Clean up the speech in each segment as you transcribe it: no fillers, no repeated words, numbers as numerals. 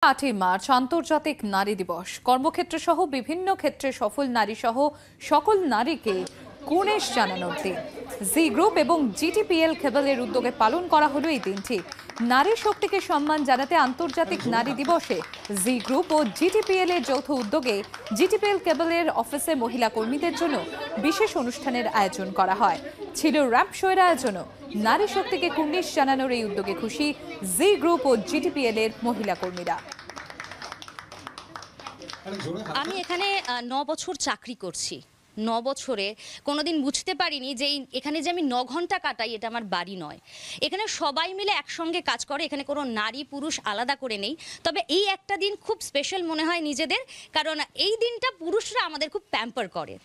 8ই March আন্তর্জাতিক নারী দিবস। কর্মক্ষেত্র সহ বিভিন্ন ক্ষেত্রে সফল নারী সহ সকল নারীকে কুর্নিশ জানানোর দিন। জি গ্রুপ এবং জিটিপিএল কেবলের উদ্যোগে পালন করা হলো এই দিনটি। নারী শক্তিকে সম্মান জানাতে আন্তর্জাতিক নারী দিবসে জি গ্রুপ ও জিটিপিএল এর যৌথ উদ্যোগে জিটিপিএল কেবলের অফিসে মহিলা কর্মীদের জন্য বিশেষ অনুষ্ঠানের আয়োজন করা হয়। ছিল র্যাম্প শোয়ের আয়োজনও। নারী শক্তিকে কুর্নিশ জানানোর এই উদ্যোগে খুশি জি গ্রুপ ও জিটিপিএল এর মহিলা কর্মীরা। আমি এখানে 9 বছর চাকরি করছি। 9 বছরে কোনোদিন বুঝতে পারিনি যে এখানে যে আমি 9 ঘন্টা কাটাই এটা আমার বাড়ি নয়। এখানে সবাই মিলে একসঙ্গে কাজ করে, এখানে কোনো নারী পুরুষ আলাদা করে নেই। তবে এই একটা দিন খুব স্পেশাল মনে হয় নিজেদের, কারণ এই দিনটা পুরুষরা আমাদের খুব প্যাম্পার করে।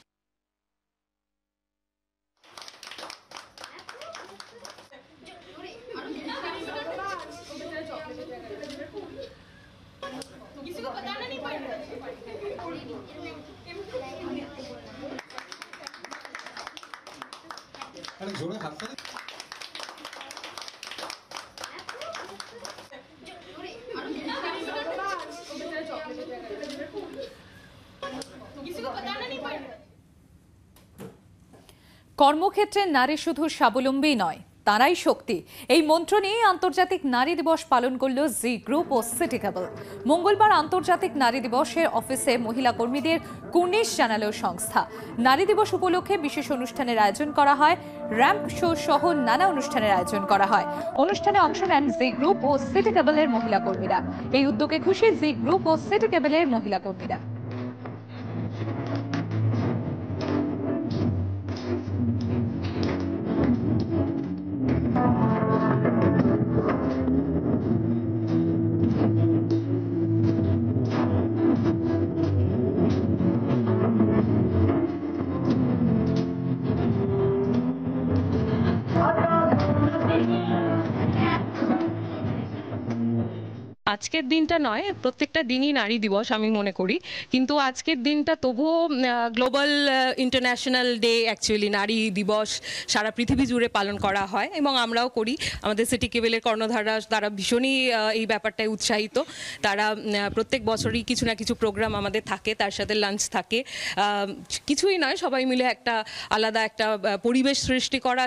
কর্মক্ষেত্রে নারী শুধু স্বাবলম্বী নয়, তারাই শক্তি। এই মন্ত্র নিয়ে আন্তর্জাতিক নারী দিবস পালন করল জি গ্রুপ ও সিটি কেবল। মঙ্গলবার আন্তর্জাতিক নারী দিবসে অফিসে মহিলা কর্মীদের কুর্নিশ জানালো সংস্থা। নারী দিবস উপলক্ষে বিশেষ অনুষ্ঠানের আয়োজন করা হয়। র্যাম্প শো সহ নানা অনুষ্ঠানের আয়োজন করা হয়। অনুষ্ঠানে অংশ নেন জি গ্রুপ ও সিটি কেবলের মহিলা কর্মীরা। এই উদ্যোগে খুশি জি গ্রুপ ও সিটি কেবলের মহিলা কর্মীরা। আজকের দিনটা নয়, প্রত্যেকটা দিনই নারী দিবস আমি মনে করি, কিন্তু আজকের দিনটা তবুও গ্লোবাল ইন্টারন্যাশনাল ডে। অ্যাকচুয়ালি নারী দিবস সারা পৃথিবী জুড়ে পালন করা হয় এবং আমরাও করি। আমাদের সিটি কেবলের কর্ণধাররা তারা ভীষণই এই ব্যাপারটায় উৎসাহিত। তারা প্রত্যেক বছরই কিছু না কিছু প্রোগ্রাম আমাদের থাকে, তার সাথে লাঞ্চ থাকে। কিছুই নয়, সবাই মিলে একটা আলাদা একটা পরিবেশ সৃষ্টি করা।